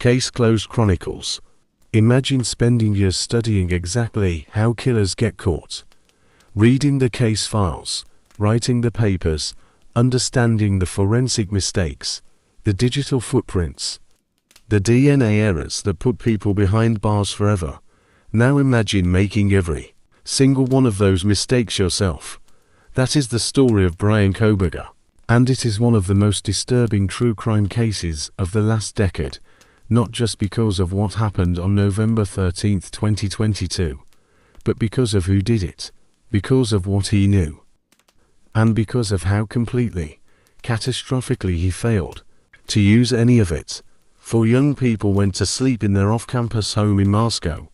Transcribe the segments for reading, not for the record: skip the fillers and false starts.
Case Closed Chroniclez. Imagine spending years studying exactly how killers get caught. Reading the case files, writing the papers, understanding the forensic mistakes, the digital footprints, the DNA errors that put people behind bars forever. Now imagine making every single one of those mistakes yourself. That is the story of Bryan Kohberger, and it is one of the most disturbing true crime cases of the last decade, not just because of what happened on November 13, 2022, but because of who did it, because of what he knew, and because of how completely, catastrophically he failed to use any of it. Four young people went to sleep in their off-campus home in Moscow,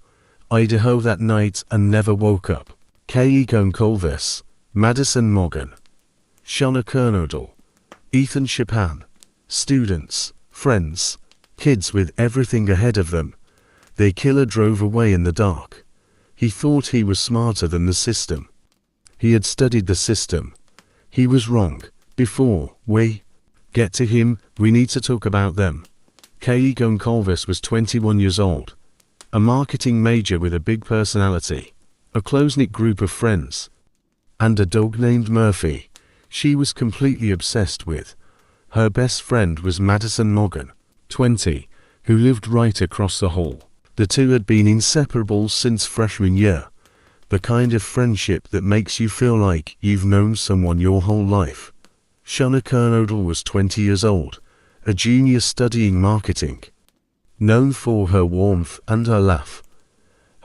Idaho that night and never woke up. Kaylee Goncalves, Madison Mogen, Xana Kernodle, Ethan Chapin. Students, friends, kids with everything ahead of them. Their killer drove away in the dark. He thought he was smarter than the system. He had studied the system. He was wrong. Before we get to him, we need to talk about them. Kaylee Goncalves was 21 years old, a marketing major with a big personality, a close-knit group of friends, and a dog named Murphy she was completely obsessed with. Her best friend was Madison Mogen, 20, who lived right across the hall. The two had been inseparable since freshman year, the kind of friendship that makes you feel like you've known someone your whole life. Xana Kernodle was 20 years old, a junior studying marketing, known for her warmth and her laugh.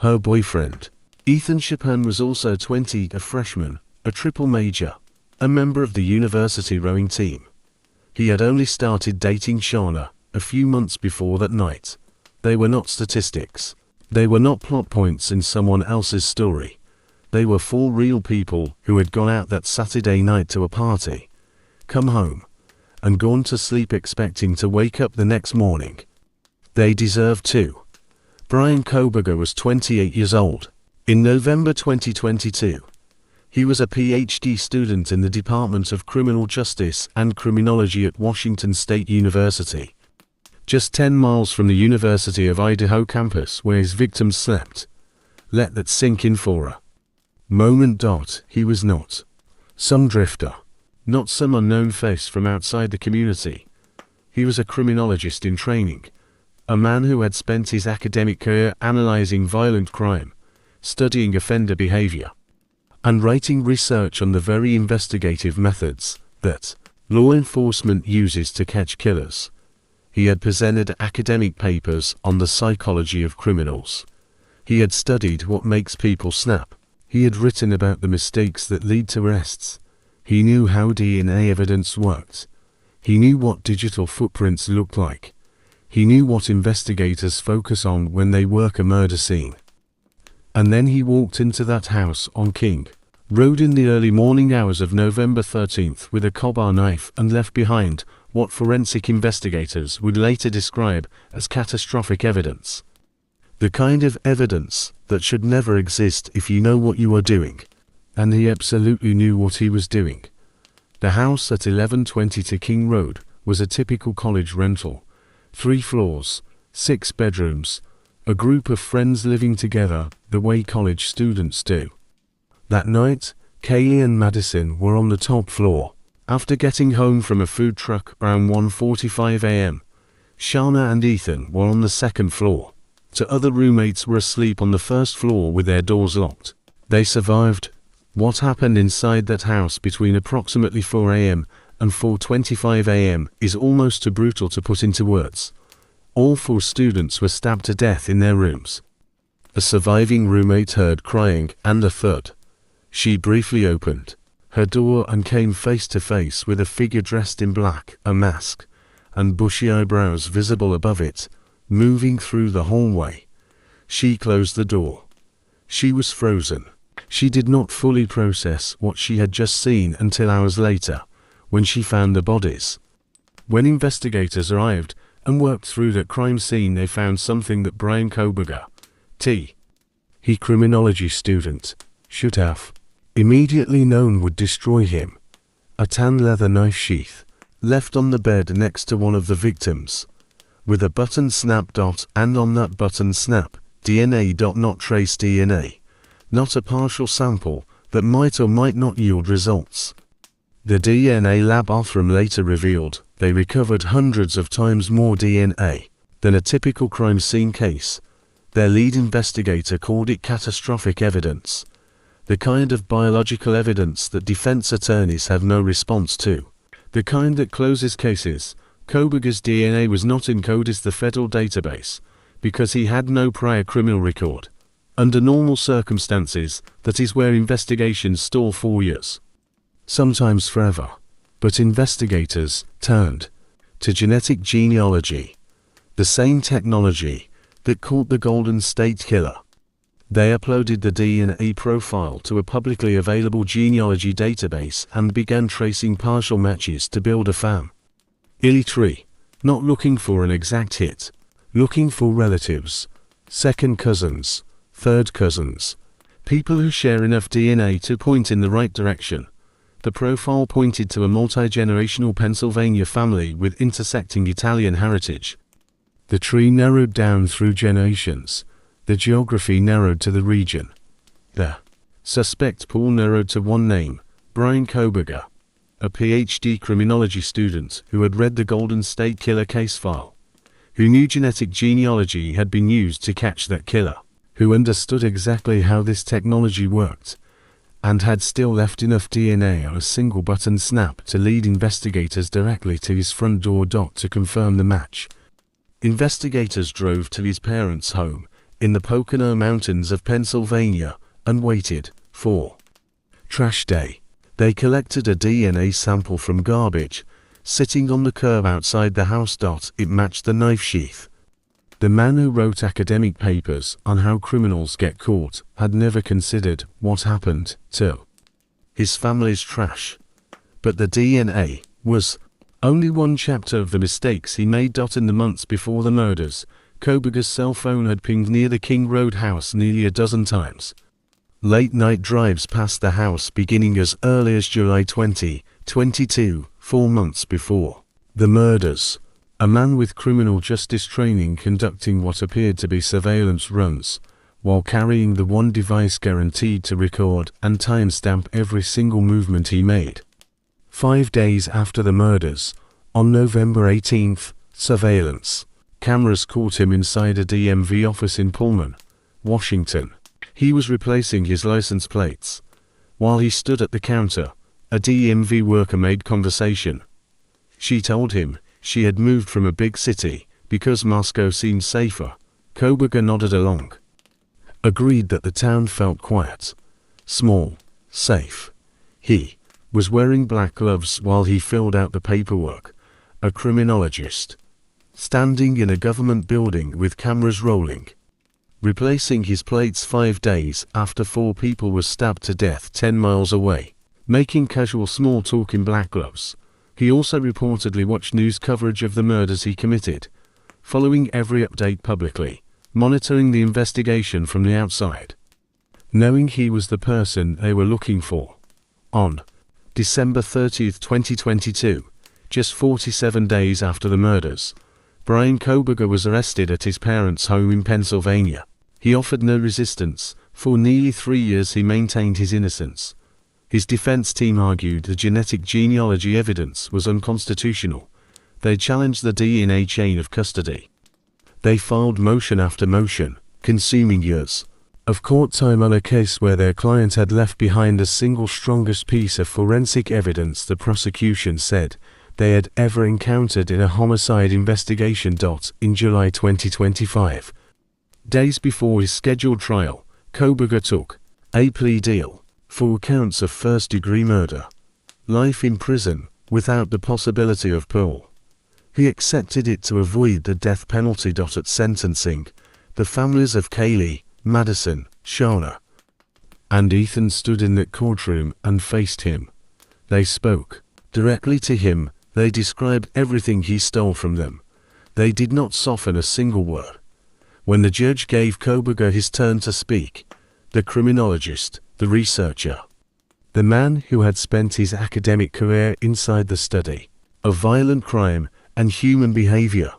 Her boyfriend, Ethan Chapin, was also 20, a freshman, a triple major, a member of the university rowing team. He had only started dating Xana a few months before that night. They were not statistics. They were not plot points in someone else's story. They were four real people who had gone out that Saturday night to a party, come home, and gone to sleep expecting to wake up the next morning. They deserved to. Bryan Kohberger was 28 years old. In November 2022, he was a PhD student in the Department of Criminal Justice and Criminology at Washington State University, just 10 miles from the University of Idaho campus where his victims slept. Let that sink in for a moment. He was not some drifter, not some unknown face from outside the community. He was a criminologist in training, a man who had spent his academic career analyzing violent crime, studying offender behavior, and writing research on the very investigative methods that law enforcement uses to catch killers. He had presented academic papers on the psychology of criminals. He had studied what makes people snap. He had written about the mistakes that lead to arrests. He knew how DNA evidence worked. He knew what digital footprints looked like. He knew what investigators focus on when they work a murder scene. And then he walked into that house on King Road in the early morning hours of November 13th with a crowbar knife and left behind what forensic investigators would later describe as catastrophic evidence. The kind of evidence that should never exist if you know what you are doing. And he absolutely knew what he was doing. The house at 1122 King Road was a typical college rental. 3 floors, 6 bedrooms, a group of friends living together the way college students do. That night, Kaylee and Madison were on the top floor. After getting home from a food truck around 1:45 a.m., Xana and Ethan were on the second floor. 2 other roommates were asleep on the first floor with their doors locked. They survived. What happened inside that house between approximately 4 a.m. and 4:25 a.m. is almost too brutal to put into words. All 4 students were stabbed to death in their rooms. A surviving roommate heard crying and a thud. She briefly opened her door and came face to face with a figure dressed in black, a mask, and bushy eyebrows visible above it, moving through the hallway. She closed the door. She was frozen. She did not fully process what she had just seen until hours later, when she found the bodies. When investigators arrived and worked through the crime scene, they found something that Bryan Kohberger, he criminology student, should have immediately known would destroy him. A tan leather knife sheath, left on the bed next to one of the victims. with a button snap dot, and on that button snap, DNA dot, not trace DNA, not a partial sample that might or might not yield results. The DNA lab Othram later revealed they recovered hundreds of times more DNA than a typical crime scene case. Their lead investigator called it catastrophic evidence, the kind of biological evidence that defense attorneys have no response to, the kind that closes cases. Kohberger's DNA was not in the federal database because he had no prior criminal record. Under normal circumstances, that is where investigations stall for years, sometimes forever. But investigators turned to genetic genealogy, the same technology that caught the Golden State Killer. They uploaded the DNA profile to a publicly available genealogy database and began tracing partial matches to build a family tree, not looking for an exact hit, looking for relatives, second cousins, third cousins, people who share enough DNA to point in the right direction. The profile pointed to a multi-generational Pennsylvania family with intersecting Italian heritage. The tree narrowed down through generations. The geography narrowed to the region. The suspect pool narrowed to one name, Bryan Kohberger, a PhD criminology student who had read the Golden State Killer case file, who knew genetic genealogy had been used to catch that killer, who understood exactly how this technology worked, and had still left enough DNA on a single button snap to lead investigators directly to his front door to confirm the match. Investigators drove to his parents' home in the Pocono Mountains of Pennsylvania and waited for trash day. They collected a DNA sample from garbage sitting on the curb outside the house. It matched the knife sheath. The man who wrote academic papers on how criminals get caught had never considered what happened to his family's trash. But the DNA was only one chapter of the mistakes he made. In the months before the murders, Kohberger's cell phone had pinged near the King Road house nearly a dozen times. Late-night drives past the house beginning as early as July 2022, 4 months before the murders. A man with criminal justice training conducting what appeared to be surveillance runs, while carrying the one device guaranteed to record and timestamp every single movement he made. 5 days after the murders, on November 18th, surveillance cameras caught him inside a DMV office in Pullman, Washington. He was replacing his license plates. While he stood at the counter, a DMV worker made conversation. She told him she had moved from a big city because Moscow seemed safer. Kohberger nodded along, agreed that the town felt quiet, small, safe. He was wearing black gloves while he filled out the paperwork, a criminologist, standing in a government building with cameras rolling, replacing his plates 5 days after 4 people were stabbed to death 10 miles away, making casual small talk in black gloves. He also reportedly watched news coverage of the murders he committed, following every update publicly, monitoring the investigation from the outside, knowing he was the person they were looking for. On December 30, 2022, just 47 days after the murders, Bryan Kohberger was arrested at his parents' home in Pennsylvania. He offered no resistance. For nearly 3 years he maintained his innocence. His defense team argued the genetic genealogy evidence was unconstitutional. They challenged the DNA chain of custody. They filed motion after motion, consuming years of court time on a case where their client had left behind the single strongest piece of forensic evidence the prosecution said they had ever encountered in a homicide investigation. In July 2025, days before his scheduled trial, Kohberger took a plea deal for counts of first-degree murder, life in prison without the possibility of parole. He accepted it to avoid the death penalty. At sentencing, the families of Kaylee, Madison, Xana, and Ethan stood in that courtroom and faced him. They spoke directly to him. They described everything he stole from them. They did not soften a single word. When the judge gave Kohberger his turn to speak, the criminologist, the researcher, the man who had spent his academic career inside the study of violent crime and human behavior,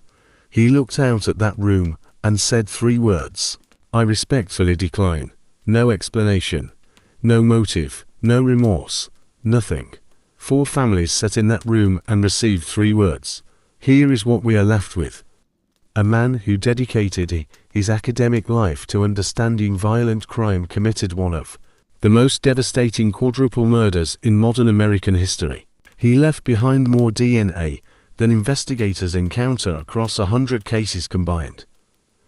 He looked out at that room and said 3 words. I respectfully decline. No explanation. No motive. No remorse. Nothing. 4 families sat in that room and received 3 words. Here is what we are left with. A man who dedicated his academic life to understanding violent crime committed one of the most devastating quadruple murders in modern American history. He left behind more DNA than investigators encounter across 100 cases combined.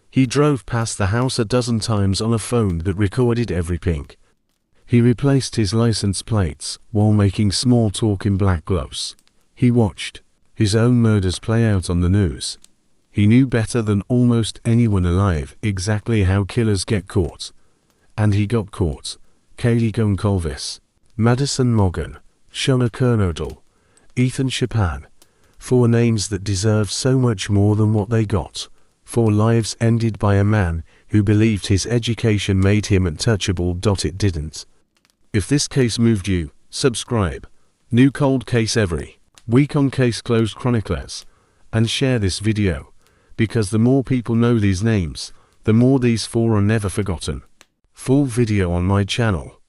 He drove past the house a dozen times on a phone that recorded every ping. He replaced his license plates while making small talk in black gloves. He watched his own murders play out on the news. He knew better than almost anyone alive exactly how killers get caught. And he got caught. Kaylee Goncalves, Madison Mogen, Xana Kernodle, Ethan Chapin. 4 names that deserve so much more than what they got. 4 lives ended by a man who believed his education made him untouchable. It didn't. If this case moved you, subscribe. New cold case every week on Case Closed Chroniclez. And share this video, because the more people know these names, the more these 4 are never forgotten. Full video on my channel.